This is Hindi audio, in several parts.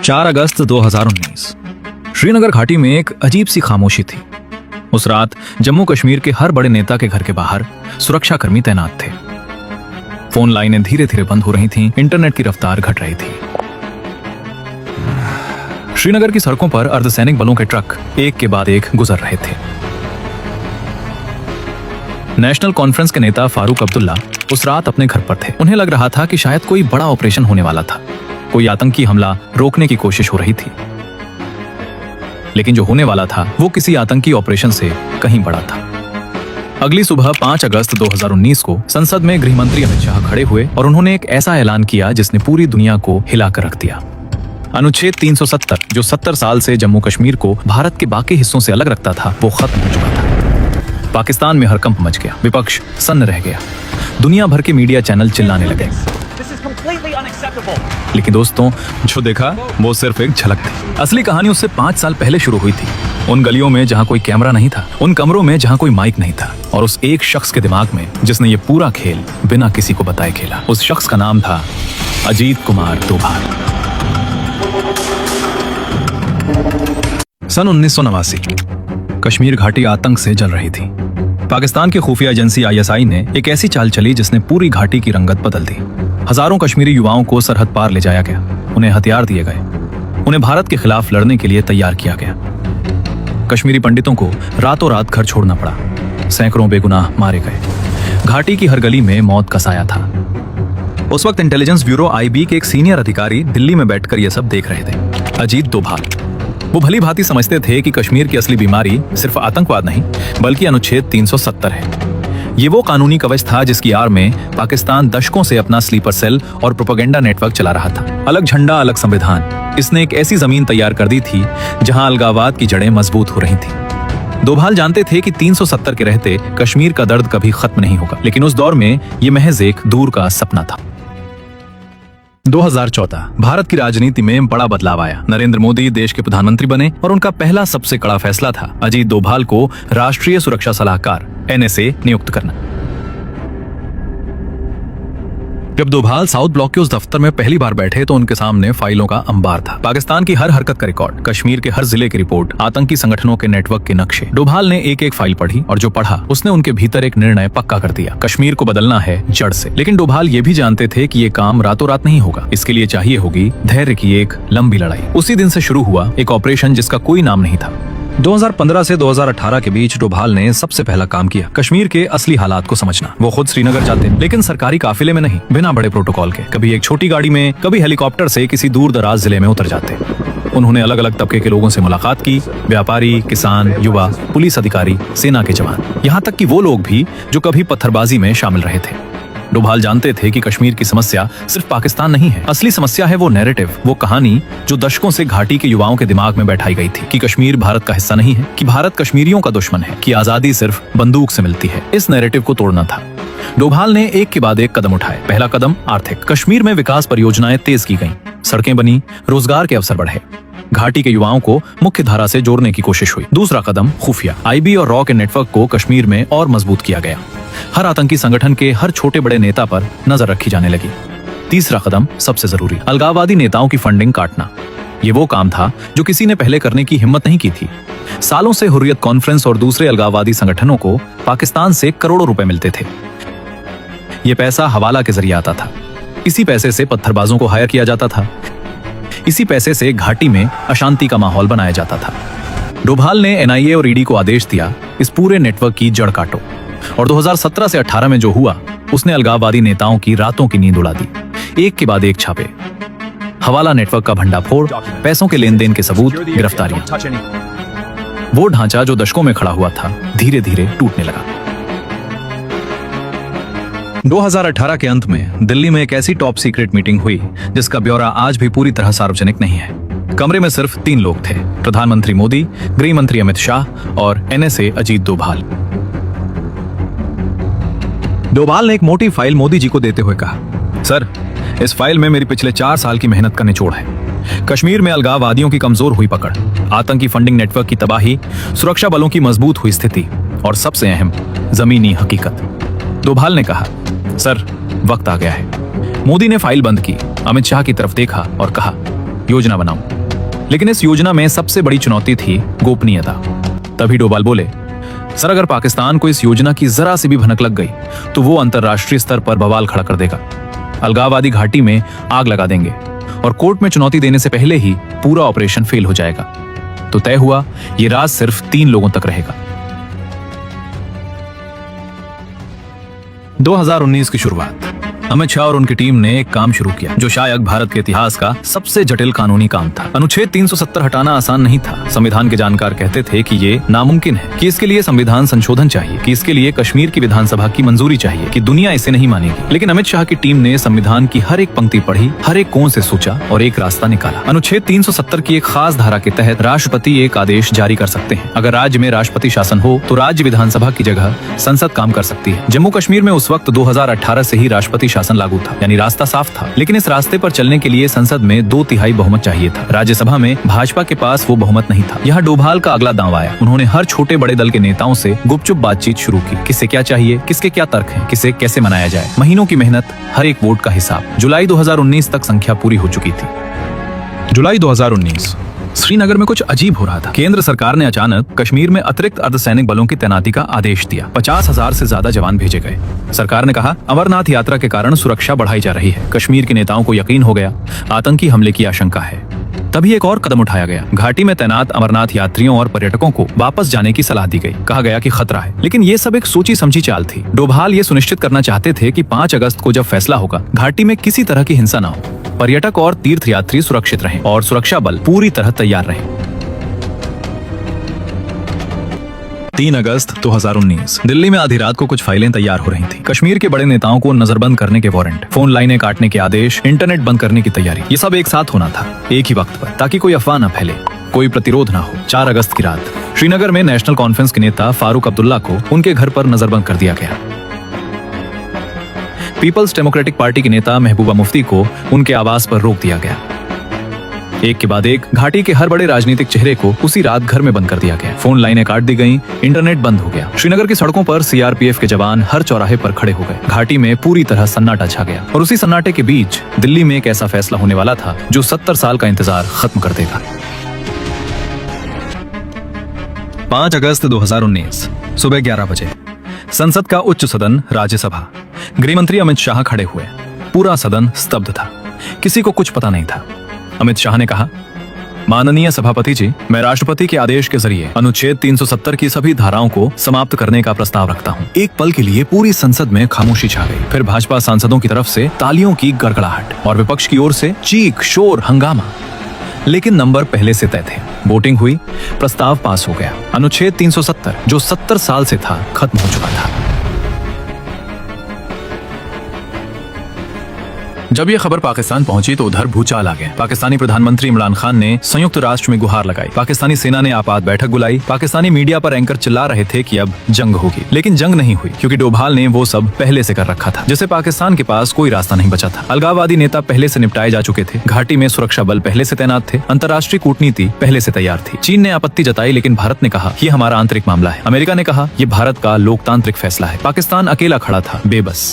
4 अगस्त 2019 श्रीनगर घाटी में एक अजीब सी खामोशी थी। उस रात जम्मू कश्मीर के हर बड़े नेता के घर के बाहर सुरक्षाकर्मी तैनात थे। फोन लाइनें धीरे धीरे बंद हो रही थीं, इंटरनेट की रफ्तार घट रही थी। श्रीनगर की सड़कों पर अर्धसैनिक बलों के ट्रक एक के बाद एक गुजर रहे थे। नेशनल कॉन्फ्रेंस के नेता फारूक अब्दुल्ला उस रात अपने घर पर थे। उन्हें लग रहा था कि शायद कोई बड़ा ऑपरेशन होने वाला था, कोई आतंकी हमला रोकने की कोशिश हो रही थी। लेकिन जो होने वाला था वो किसी आतंकी ऑपरेशन से कहीं बड़ा था। अगली सुबह 5 अगस्त 2019 को संसद में गृह मंत्री अमित शाह खड़े हुए और उन्होंने एक ऐसा ऐलान किया जिसने पूरी दुनिया को हिलाकर रख दिया। अनुच्छेद 370 जो 70 साल से जम्मू कश्मीर को भारत के बाकी हिस्सों से अलग रखता था, वो खत्म हो चुका था। पाकिस्तान में हड़कंप मच गया, विपक्ष सन्न रह गया, दुनिया भर के मीडिया चैनल चिल्लाने लगे। लेकिन दोस्तों, जो देखा वो सिर्फ एक झलक थी। असली कहानी उससे 5 साल पहले शुरू हुई थी। उन गलियों में जहां कोई कैमरा नहीं था, उन कमरों में जहां कोई माइक नहीं था, और उस एक शख्स के दिमाग में जिसने ये पूरा खेल बिना किसी को बताए खेला। उस शख्स का नाम था अजीत कुमार डोभाल। सन 1989 कश्मीर घाटी आतंक से जल रही थी। पाकिस्तान की खुफिया एजेंसी ISI ने एक ऐसी चाल चली जिसने पूरी घाटी की रंगत बदल दी। हजारों कश्मीरी युवाओं को सरहद पार ले जाया गया, उन्हें हथियार दिए गए, उन्हें भारत के खिलाफ लड़ने के लिए तैयार किया गया। कश्मीरी पंडितों को रातों रात घर छोड़ना पड़ा, सैकड़ों बेगुनाह मारे गए। घाटी की हर गली में मौत का साया था। उस वक्त इंटेलिजेंस ब्यूरो IB के एक सीनियर अधिकारी दिल्ली में बैठकर यह सब देख रहे थे। अजीत डोभाल। वो भली भांति समझते थे कि कश्मीर की असली बीमारी सिर्फ आतंकवाद नहीं बल्कि अनुच्छेद 370 है। ये वो कानूनी कवच था जिसकी आड़ में पाकिस्तान दशकों से अपना स्लीपर सेल और प्रोपेगेंडा नेटवर्क चला रहा था। अलग झंडा, अलग संविधान, इसने एक ऐसी जमीन तैयार कर दी थी जहां अलगाववाद की जड़ें मजबूत हो रही थी। डोभाल जानते थे कि 370 के रहते कश्मीर का दर्द कभी खत्म नहीं होगा, लेकिन उस दौर में ये महज एक दूर का सपना था। 2014 भारत की राजनीति में बड़ा बदलाव आया। नरेंद्र मोदी देश के प्रधानमंत्री बने और उनका पहला सबसे कड़ा फैसला था अजीत डोभाल को राष्ट्रीय सुरक्षा सलाहकार NSA नियुक्त करना। जब डोभाल साउथ ब्लॉक के उस दफ्तर में पहली बार बैठे तो उनके सामने फाइलों का अंबार था। पाकिस्तान की हर हरकत का रिकॉर्ड, कश्मीर के हर जिले की रिपोर्ट, आतंकी संगठनों के नेटवर्क के नक्शे। डोभाल ने एक एक फाइल पढ़ी और जो पढ़ा उसने उनके भीतर एक निर्णय पक्का कर दिया। कश्मीर को बदलना है जड़ से। लेकिन डोभाल ये भी जानते थे कि ये काम रातों रात नहीं होगा। इसके लिए चाहिए होगी धैर्य की एक लंबी लड़ाई। उसी दिन से शुरू हुआ एक ऑपरेशन जिसका कोई नाम नहीं था। 2015 से 2018 के बीच डोभाल ने सबसे पहला काम किया कश्मीर के असली हालात को समझना। वो खुद श्रीनगर जाते, लेकिन सरकारी काफिले में नहीं, बिना बड़े प्रोटोकॉल के। कभी एक छोटी गाड़ी में, कभी हेलीकॉप्टर से किसी दूर दराज जिले में उतर जाते। उन्होंने अलग अलग तबके के लोगों से मुलाकात की, व्यापारी, किसान, युवा, पुलिस अधिकारी, सेना के जवान, यहाँ तक कि वो लोग भी जो कभी पत्थरबाजी में शामिल रहे थे। डोभाल जानते थे कि कश्मीर की समस्या सिर्फ पाकिस्तान नहीं है। असली समस्या है वो नैरेटिव, वो कहानी जो दशकों से घाटी के युवाओं के दिमाग में बैठाई गई थी कि कश्मीर भारत का हिस्सा नहीं है, कि भारत कश्मीरियों का दुश्मन है, कि आजादी सिर्फ बंदूक से मिलती है। इस नैरेटिव को तोड़ना था। डोभाल ने एक के बाद एक कदम उठाए। पहला कदम आर्थिक। कश्मीर में विकास परियोजनाएं तेज की गईं, सड़कें बनी, रोजगार के अवसर बढ़े, घाटी के युवाओं को मुख्य धारा से जोड़ने की कोशिश हुई। दूसरा कदम खुफिया। IB और रॉ के नेटवर्क को कश्मीर में और मजबूत किया गया। हर आतंकी संगठन के हर छोटे बड़े नेता पर नजर रखी जाने लगी। तीसरा कदम सबसे जरूरी, अलगाववादी नेताओं की फंडिंग काटना। ये वो काम था जो किसी ने पहले करने की हिम्मत नहीं की थी। सालों से हुर्रियत कॉन्फ्रेंस और दूसरे अलगाववादी संगठनों को पाकिस्तान से करोड़ों रुपए मिलते थे। ये पैसा हवाला के जरिए आता था। इसी पैसे से पत्थरबाजों को हायर किया जाता था। इसी पैसे से घाटी में अशांति का माहौल बनाया जाता था। डोभाल ने NIA और ED को आदेश दिया, इस पूरे नेटवर्क की जड़ काटो। और 2017 से 18 में जो हुआ उसने अलगाववादी नेताओं की रातों की नींद उड़ा दी। एक के बाद एक छापे, हवाला नेटवर्क का भंडाफोड़, पैसों के लेन देन के सबूत, गिरफ्तारियां। वो ढांचा जो दशकों में खड़ा हुआ था धीरे धीरे टूटने लगा। 2018 के अंत में दिल्ली में एक ऐसी टॉप सीक्रेट मीटिंग हुई जिसका ब्यौरा आज भी पूरी तरह सार्वजनिक नहीं है। कमरे में सिर्फ 3 लोग थे, प्रधानमंत्री मोदी, गृह मंत्री अमित शाह और NSA अजीत डोभाल। डोभाल ने एक मोटी फाइल मोदी जी को देते हुए कहा, सर, इस फाइल में मेरी पिछले 4 साल की मेहनत का निचोड़ है। कश्मीर में अलगाववादियों की कमजोर हुई पकड़, आतंकी फंडिंग नेटवर्क की तबाही, सुरक्षा बलों की मजबूत हुई स्थिति और सबसे अहम जमीनी हकीकत। डोभाल ने कहा, सर, वक्त आ गया है। मोदी ने फाइल बंद की, अमित शाह की तरफ देखा और कहा, योजना बनाऊं। लेकिन इस योजना में सबसे बड़ी चुनौती थी गोपनीयता। तभी डोभाल बोले, सर अगर पाकिस्तान को इस योजना की जरा सी भी भनक लग गई तो वो अंतर्राष्ट्रीय स्तर पर बवाल खड़ा कर देगा, अलगाववादी घाटी में आग लगा देंगे और कोर्ट में चुनौती देने से पहले ही पूरा ऑपरेशन फेल हो जाएगा। तो तय हुआ ये राज सिर्फ 3 लोगों तक रहेगा। 2019 की शुरुआत। अमित शाह और उनकी टीम ने एक काम शुरू किया जो शायद भारत के इतिहास का सबसे जटिल कानूनी काम था। अनुच्छेद 370 हटाना आसान नहीं था। संविधान के जानकार कहते थे कि ये नामुमकिन है, कि इसके लिए संविधान संशोधन चाहिए, कि इसके लिए कश्मीर की विधानसभा की मंजूरी चाहिए, कि दुनिया इसे नहीं मानेगी। लेकिन अमित शाह की टीम ने संविधान की हर एक पंक्ति पढ़ी, हर एक कोण से सोचा और एक रास्ता निकाला। अनुच्छेद 370 की एक खास धारा के तहत राष्ट्रपति एक आदेश जारी कर सकते हैं। अगर राज्य में राष्ट्रपति शासन हो तो राज्य विधानसभा की जगह संसद काम कर सकती है। जम्मू कश्मीर में उस वक्त 2018 से ही राष्ट्रपति शासन लागू था, यानी रास्ता साफ था। लेकिन इस रास्ते पर चलने के लिए संसद में 2/3 बहुमत चाहिए था। राज्यसभा में भाजपा के पास वो बहुमत नहीं था। यहाँ डोभाल का अगला दांव आया। उन्होंने हर छोटे बड़े दल के नेताओं से गुपचुप बातचीत शुरू की। किसे क्या चाहिए, किसके क्या तर्क हैं, किसे कैसे मनाया जाए। महीनों की मेहनत, हर एक वोट का हिसाब। जुलाई 2019 तक संख्या पूरी हो चुकी थी। जुलाई 2019 श्रीनगर में कुछ अजीब हो रहा था। केंद्र सरकार ने अचानक कश्मीर में अतिरिक्त अर्धसैनिक बलों की तैनाती का आदेश दिया। 50,000 से ज्यादा जवान भेजे गए। सरकार ने कहा अमरनाथ यात्रा के कारण सुरक्षा बढ़ाई जा रही है। कश्मीर के नेताओं को यकीन हो गया आतंकी हमले की आशंका है। तभी एक और कदम उठाया गया। घाटी में तैनात अमरनाथ यात्रियों और पर्यटकों को वापस जाने की सलाह दी गई। कहा गया कि खतरा है। लेकिन ये सब एक सोची समझी चाल थी। डोभाल ये सुनिश्चित करना चाहते थे कि 5 अगस्त को जब फैसला होगा घाटी में किसी तरह की हिंसा न हो, पर्यटक और तीर्थयात्री सुरक्षित रहें और सुरक्षा बल पूरी तरह तैयार रहें। 3 अगस्त 2019 दिल्ली में आधी रात को कुछ फाइलें तैयार हो रही थी। कश्मीर के बड़े नेताओं को नजरबंद करने के वारंट, फोन लाइनें काटने के आदेश, इंटरनेट बंद करने की तैयारी। ये सब एक साथ होना था, एक ही वक्त पर, ताकि कोई अफवाह न फैले, कोई प्रतिरोध न हो। 4 अगस्त की रात श्रीनगर में नेशनल कॉन्फ्रेंस के नेता फारूक अब्दुल्ला को उनके घर पर नजरबंद कर दिया गया। पीपल्स डेमोक्रेटिक पार्टी के नेता महबूबा मुफ्ती को उनके आवास पर रोक दिया गया। एक के बाद एक घाटी के हर बड़े राजनीतिक चेहरे को उसी रात घर में बंद कर दिया गया। फोन लाइनें काट दी गईं, इंटरनेट बंद हो गया। श्रीनगर की सड़कों पर सीआरपीएफ के जवान हर चौराहे पर खड़े हो गए। घाटी में पूरी तरह सन्नाटा छा गया। और उसी सन्नाटे के बीच दिल्ली में एक ऐसा फैसला होने वाला था जो 70 साल का इंतजार खत्म कर देगा। 5 अगस्त 2019 सुबह 11 बजे संसद का उच्च सदन राज्यसभा। गृहमंत्री अमित शाह खड़े हुए। पूरा सदन स्तब्ध था। किसी को कुछ पता नहीं था। अमित शाह ने कहा, माननीय सभापति जी, मैं राष्ट्रपति के आदेश के जरिए अनुच्छेद 370 की सभी धाराओं को समाप्त करने का प्रस्ताव रखता हूँ। एक पल के लिए पूरी संसद में खामोशी छा गई। फिर भाजपा सांसदों की तरफ से तालियों की गड़गड़ाहट और विपक्ष की ओर से चीख, शोर, हंगामा। लेकिन नंबर पहले से तय थे। वोटिंग हुई, प्रस्ताव पास हो गया। अनुच्छेद 370 जो 70 साल से था, खत्म हो चुका था। जब यह खबर पाकिस्तान पहुंची तो उधर भूचाल आ गया। पाकिस्तानी प्रधानमंत्री इमरान खान ने संयुक्त राष्ट्र में गुहार लगाई। पाकिस्तानी सेना ने आपात बैठक बुलाई। पाकिस्तानी मीडिया पर एंकर चिल्ला रहे थे कि अब जंग होगी। लेकिन जंग नहीं हुई, क्योंकि डोभाल ने वो सब पहले से कर रखा था, जिससे पाकिस्तान के पास कोई रास्ता नहीं बचा था। अलगाववादी नेता पहले से निपटाए जा चुके थे। घाटी में सुरक्षा बल पहले से तैनात थे। अंतर्राष्ट्रीय कूटनीति पहले से तैयार थी। चीन ने आपत्ति जताई, लेकिन भारत ने कहा ये हमारा आंतरिक मामला है। अमेरिका ने कहा ये भारत का लोकतांत्रिक फैसला है। पाकिस्तान अकेला खड़ा था, बेबस।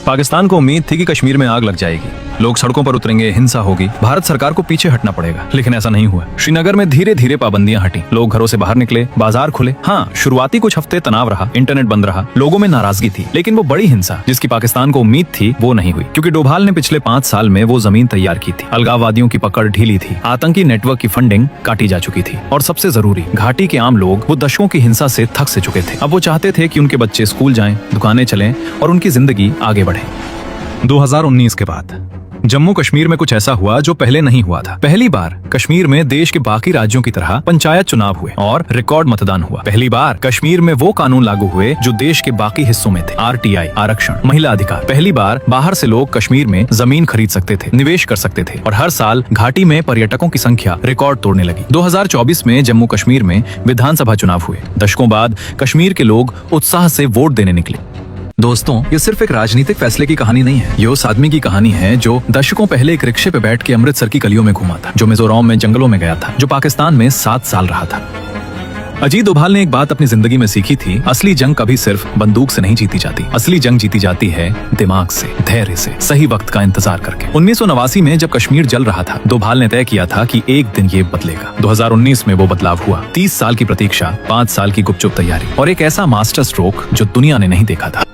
पाकिस्तान को उम्मीद थी कि कश्मीर में आग लग जाएगी, लोग सड़कों पर उतरेंगे, हिंसा होगी, भारत सरकार को पीछे हटना पड़ेगा। लेकिन ऐसा नहीं हुआ। श्रीनगर में धीरे धीरे पाबंदियां हटी, लोग घरों से बाहर निकले, बाजार खुले। हाँ, शुरुआती कुछ हफ्ते तनाव रहा, इंटरनेट बंद रहा, लोगों में नाराजगी थी। लेकिन वो बड़ी हिंसा जिसकी पाकिस्तान को उम्मीद थी, वो नहीं हुई, क्योंकि डोभाल ने पिछले 5 साल में वो जमीन तैयार की थी। अलगाववादियों की पकड़ ढीली थी, आतंकी नेटवर्क की फंडिंग काटी जा चुकी थी, और सबसे जरूरी, घाटी के आम लोग वो दशकों की हिंसा से थक से चुके थे। अब वो चाहते थे कि उनके बच्चे स्कूल जाएं, दुकानें चलें और उनकी जिंदगी आगे बढ़े। 2019 के बाद जम्मू कश्मीर में कुछ ऐसा हुआ जो पहले नहीं हुआ था। पहली बार कश्मीर में देश के बाकी राज्यों की तरह पंचायत चुनाव हुए और रिकॉर्ड मतदान हुआ। पहली बार कश्मीर में वो कानून लागू हुए जो देश के बाकी हिस्सों में थे। RTI, आरक्षण, महिला अधिकार। पहली बार बाहर से लोग कश्मीर में जमीन खरीद सकते थे, निवेश कर सकते थे, और हर साल घाटी में पर्यटकों की संख्या रिकॉर्ड तोड़ने लगी। 2024 में जम्मू कश्मीर में विधानसभा चुनाव हुए। दशकों बाद कश्मीर के लोग उत्साह से वोट देने निकले। दोस्तों, ये सिर्फ एक राजनीतिक फैसले की कहानी नहीं है। ये उस आदमी की कहानी है जो दशकों पहले एक रिक्शे पे बैठ के अमृतसर की गलियों में घूमा था, जो मिजोरम में जंगलों में गया था, जो पाकिस्तान में 7 साल रहा था। अजीत डोभाल ने एक बात अपनी जिंदगी में सीखी थी, असली जंग कभी सिर्फ बंदूक से नहीं जीती जाती, असली जंग जीती जाती है दिमाग से, धैर्य से, सही वक्त का इंतजार करके। 1989 में जब कश्मीर जल रहा था, डोभाल ने तय किया था कि एक दिन ये बदलेगा। 2019 में वो बदलाव हुआ। 30 साल की प्रतीक्षा, 5 साल की गुपचुप तैयारी और एक ऐसा मास्टर स्ट्रोक जो दुनिया ने नहीं देखा था।